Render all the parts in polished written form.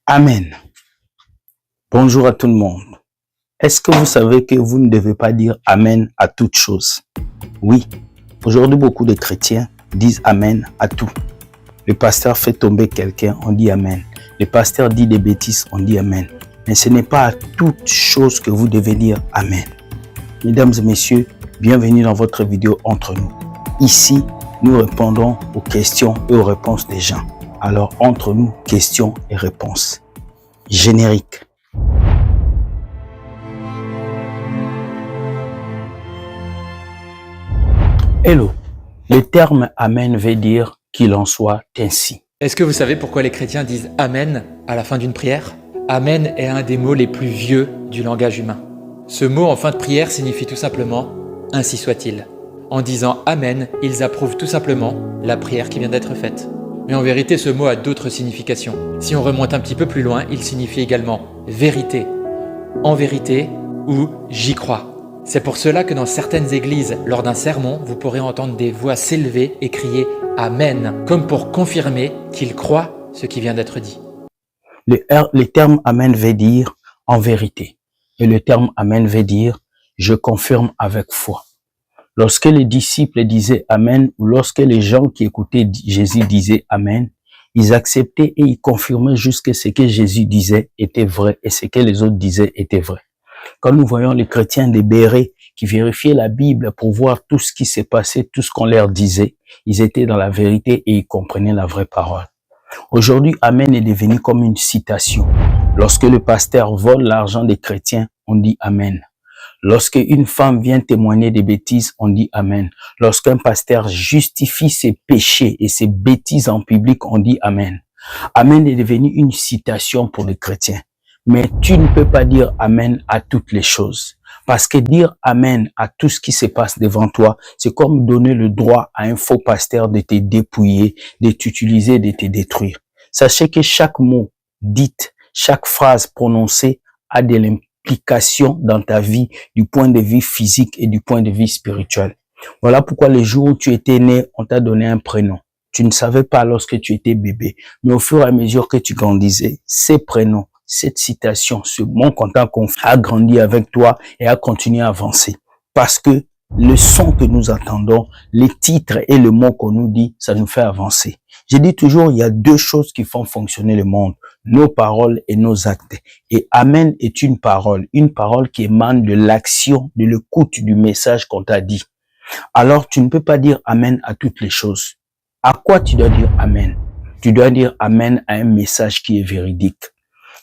Amen. Bonjour à tout le monde. Est-ce que vous savez que vous ne devez pas dire Amen à toute chose? Oui, aujourd'hui beaucoup de chrétiens disent Amen à tout. Le pasteur fait tomber quelqu'un, on dit Amen. Le pasteur dit des bêtises, on dit Amen. Mais ce n'est pas à toute chose que vous devez dire Amen. Mesdames et messieurs, bienvenue dans votre vidéo Entre nous. Ici, nous répondons aux questions et aux réponses des gens. Alors, entre nous, questions et réponses. Générique. Hello. Le terme Amen veut dire qu'il en soit ainsi. Est-ce que vous savez pourquoi les chrétiens disent Amen à la fin d'une prière? Amen est un des mots les plus vieux du langage humain. Ce mot en fin de prière signifie tout simplement « ainsi soit-il ». En disant Amen, ils approuvent tout simplement la prière qui vient d'être faite. Mais en vérité, ce mot a d'autres significations. Si on remonte un petit peu plus loin, il signifie également vérité, en vérité ou j'y crois. C'est pour cela que dans certaines églises, lors d'un sermon, vous pourrez entendre des voix s'élever et crier Amen, comme pour confirmer qu'ils croient ce qui vient d'être dit. Le terme Amen veut dire en vérité. Et le terme Amen veut dire je confirme avec foi. Lorsque les disciples disaient Amen, ou lorsque les gens qui écoutaient Jésus disaient Amen, ils acceptaient et ils confirmaient jusque ce que Jésus disait était vrai et ce que les autres disaient était vrai. Quand nous voyons les chrétiens des Bérets qui vérifiaient la Bible pour voir tout ce qui s'est passé, tout ce qu'on leur disait, ils étaient dans la vérité et ils comprenaient la vraie parole. Aujourd'hui, Amen est devenu comme une citation. Lorsque le pasteur vole l'argent des chrétiens, on dit Amen. Lorsque une femme vient témoigner des bêtises, on dit Amen. Lorsqu'un pasteur justifie ses péchés et ses bêtises en public, on dit Amen. Amen est devenu une citation pour les chrétiens. Mais tu ne peux pas dire Amen à toutes les choses. Parce que dire Amen à tout ce qui se passe devant toi, c'est comme donner le droit à un faux pasteur de te dépouiller, de t'utiliser, de te détruire. Sachez que chaque mot dit, chaque phrase prononcée a de l'implication dans ta vie, du point de vue physique et du point de vue spirituel. Voilà pourquoi le jour où tu étais né, on t'a donné un prénom. Tu ne savais pas lorsque tu étais bébé. Mais au fur et à mesure que tu grandissais, ces prénoms, cette citation, ce mot qu'on t'a confié a grandi avec toi et a continué à avancer. Parce que le son que nous entendons, les titres et le mot qu'on nous dit, ça nous fait avancer. Je dis toujours, il y a deux choses qui font fonctionner le monde, nos paroles et nos actes. Et Amen est une parole qui émane de l'action, de l'écoute du message qu'on t'a dit. Alors, tu ne peux pas dire Amen à toutes les choses. À quoi tu dois dire Amen? Tu dois dire Amen à un message qui est véridique.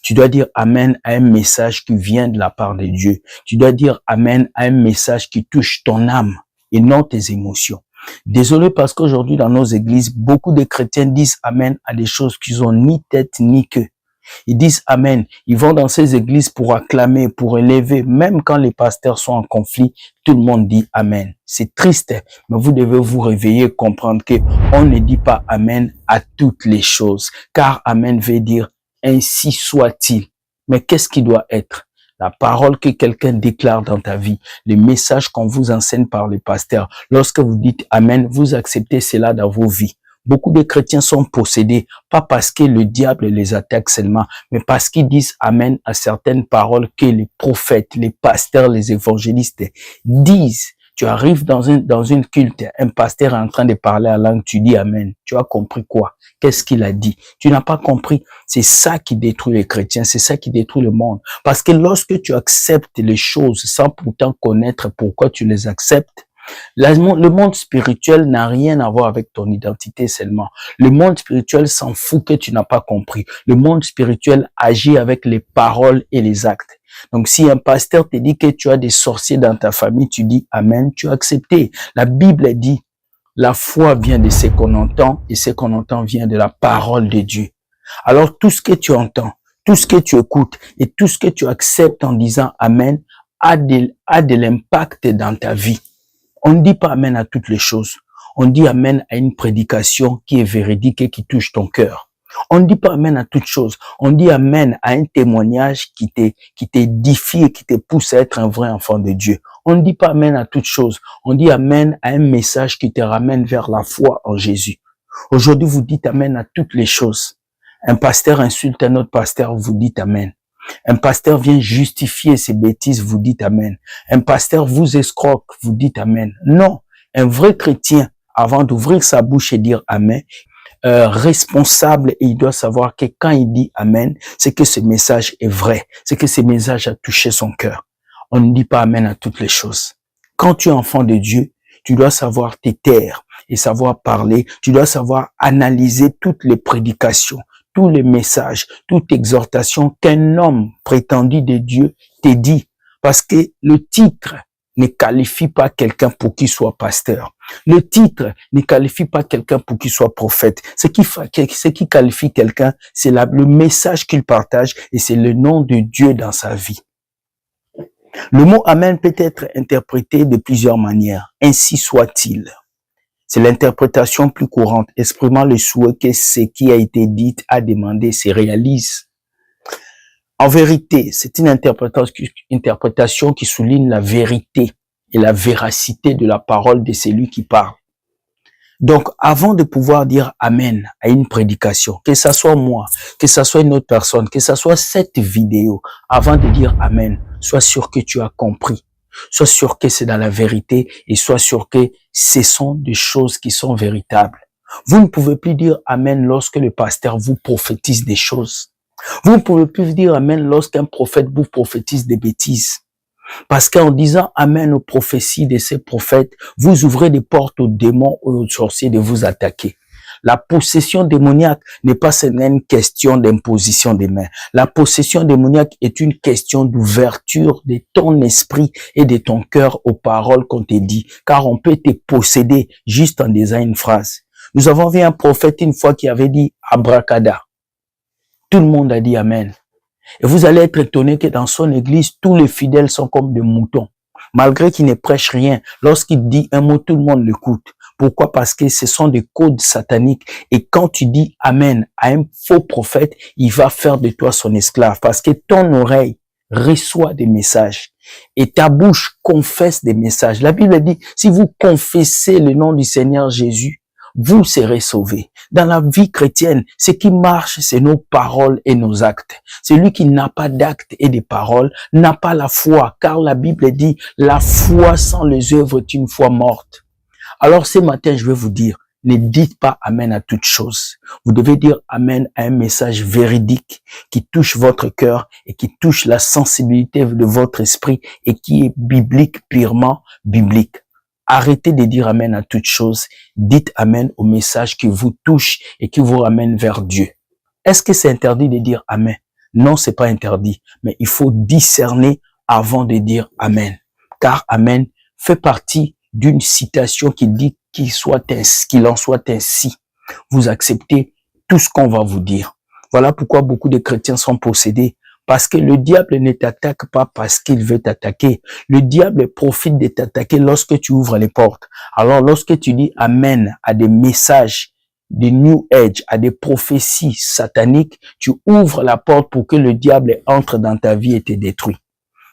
Tu dois dire Amen à un message qui vient de la part de Dieu. Tu dois dire Amen à un message qui touche ton âme et non tes émotions. Désolé parce qu'aujourd'hui dans nos églises, beaucoup de chrétiens disent Amen à des choses qui n'ont ni tête ni queue. Ils disent Amen. Ils vont dans ces églises pour acclamer, pour élever. Même quand les pasteurs sont en conflit, tout le monde dit Amen. C'est triste, mais vous devez vous réveiller, comprendre que on ne dit pas Amen à toutes les choses. Car Amen veut dire ainsi soit-il. Mais qu'est-ce qui doit être? La parole que quelqu'un déclare dans ta vie, les messages qu'on vous enseigne par les pasteurs. Lorsque vous dites Amen, vous acceptez cela dans vos vies. Beaucoup de chrétiens sont possédés, pas parce que le diable les attaque seulement, mais parce qu'ils disent Amen à certaines paroles que les prophètes, les pasteurs, les évangélistes disent. Tu arrives dans une culte, un pasteur est en train de parler à langue, tu dis Amen. Tu as compris quoi? Qu'est-ce qu'il a dit? Tu n'as pas compris. C'est ça qui détruit les chrétiens, c'est ça qui détruit le monde. Parce que lorsque tu acceptes les choses sans pourtant connaître pourquoi tu les acceptes, le monde spirituel n'a rien à voir avec ton identité seulement. Le monde spirituel s'en fout que tu n'as pas compris. Le monde spirituel agit avec les paroles et les actes. Donc, si un pasteur te dit que tu as des sorciers dans ta famille, tu dis Amen, tu as accepté. La Bible dit, la foi vient de ce qu'on entend et ce qu'on entend vient de la parole de Dieu. Alors, tout ce que tu entends, tout ce que tu écoutes et tout ce que tu acceptes en disant Amen a de l'impact dans ta vie. On ne dit pas Amen à toutes les choses. On dit Amen à une prédication qui est véridique et qui touche ton cœur. On ne dit pas Amen à toutes choses. On dit Amen à un témoignage qui t'édifie et qui te pousse à être un vrai enfant de Dieu. On ne dit pas Amen à toutes choses. On dit Amen à un message qui te ramène vers la foi en Jésus. Aujourd'hui, vous dites Amen à toutes les choses. Un pasteur insulte un autre pasteur, vous dites amen. Un pasteur vient justifier ses bêtises, vous dites amen. Un pasteur vous escroque, vous dites amen. Non, un vrai chrétien, avant d'ouvrir sa bouche et dire amen, responsable, et il doit savoir que quand il dit amen, c'est que ce message est vrai, c'est que ce message a touché son cœur. On ne dit pas amen à toutes les choses. Quand tu es enfant de Dieu, tu dois savoir te taire et savoir parler, tu dois savoir analyser toutes les prédications, tous les messages, toute exhortation qu'un homme prétendu de Dieu te dit. Parce que le titre ne qualifie pas quelqu'un pour qu'il soit pasteur. Le titre ne qualifie pas quelqu'un pour qu'il soit prophète. Ce qui qualifie quelqu'un, c'est le message qu'il partage et c'est le nom de Dieu dans sa vie. Le mot amen peut être interprété de plusieurs manières. Ainsi soit-il. C'est l'interprétation plus courante, exprimant le souhait que ce qui a été dit, a demandé, se réalise. En vérité, c'est une interprétation qui souligne la vérité et la véracité de la parole de celui qui parle. Donc, avant de pouvoir dire amen à une prédication, que ça soit moi, que ça soit une autre personne, que ça soit cette vidéo, avant de dire amen, sois sûr que tu as compris. Sois sûr que c'est dans la vérité et sois sûr que ce sont des choses qui sont véritables. Vous ne pouvez plus dire amen lorsque le pasteur vous prophétise des choses. Vous ne pouvez plus dire amen lorsqu'un prophète vous prophétise des bêtises. Parce qu'en disant amen aux prophéties de ces prophètes, vous ouvrez des portes aux démons ou aux sorciers de vous attaquer. La possession démoniaque n'est pas seulement une question d'imposition des mains. La possession démoniaque est une question d'ouverture de ton esprit et de ton cœur aux paroles qu'on te dit. Car on peut te posséder juste en disant une phrase. Nous avons vu un prophète une fois qui avait dit abracada. Tout le monde a dit amen. Et vous allez être étonné que dans son église, tous les fidèles sont comme des moutons. Malgré qu'il ne prêche rien, lorsqu'il dit un mot, tout le monde l'écoute. Pourquoi? Parce que ce sont des codes sataniques. Et quand tu dis amen à un faux prophète, il va faire de toi son esclave. Parce que ton oreille reçoit des messages. Et ta bouche confesse des messages. La Bible dit, si vous confessez le nom du Seigneur Jésus, vous serez sauvés. Dans la vie chrétienne, ce qui marche, c'est nos paroles et nos actes. Celui qui n'a pas d'actes et de paroles n'a pas la foi, car la Bible dit, la foi sans les œuvres est une foi morte. Alors ce matin, je vais vous dire, ne dites pas amen à toute chose. Vous devez dire amen à un message véridique qui touche votre cœur et qui touche la sensibilité de votre esprit et qui est biblique, purement biblique. Arrêtez de dire amen à toute chose. Dites amen au message qui vous touche et qui vous ramène vers Dieu. Est-ce que c'est interdit de dire amen? Non, c'est pas interdit. Mais il faut discerner avant de dire amen. Car amen fait partie d'une citation qui dit qu'il en soit ainsi. Vous acceptez tout ce qu'on va vous dire. Voilà pourquoi beaucoup de chrétiens sont possédés. Parce que le diable ne t'attaque pas parce qu'il veut t'attaquer. Le diable profite de t'attaquer lorsque tu ouvres les portes. Alors lorsque tu dis amen à des messages, des New Age, à des prophéties sataniques, tu ouvres la porte pour que le diable entre dans ta vie et te détruit.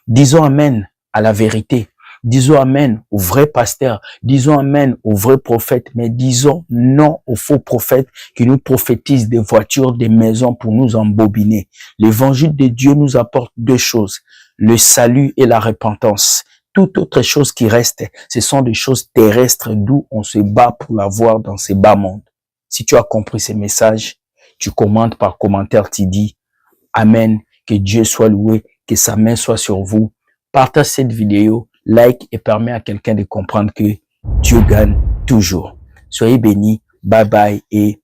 Disons amen à la vérité. Disons amen au vrai pasteur, disons amen au vrai prophète, mais disons non aux faux prophètes qui nous prophétisent des voitures, des maisons pour nous embobiner. L'évangile de Dieu nous apporte deux choses, le salut et la repentance. Toute autre chose qui reste, ce sont des choses terrestres d'où on se bat pour l'avoir dans ces bas mondes. Si tu as compris ces messages, tu commentes par commentaire, tu dis amen, que Dieu soit loué, que sa main soit sur vous. Partage cette vidéo. Like et permet à quelqu'un de comprendre que Dieu gagne toujours. Soyez bénis, bye bye et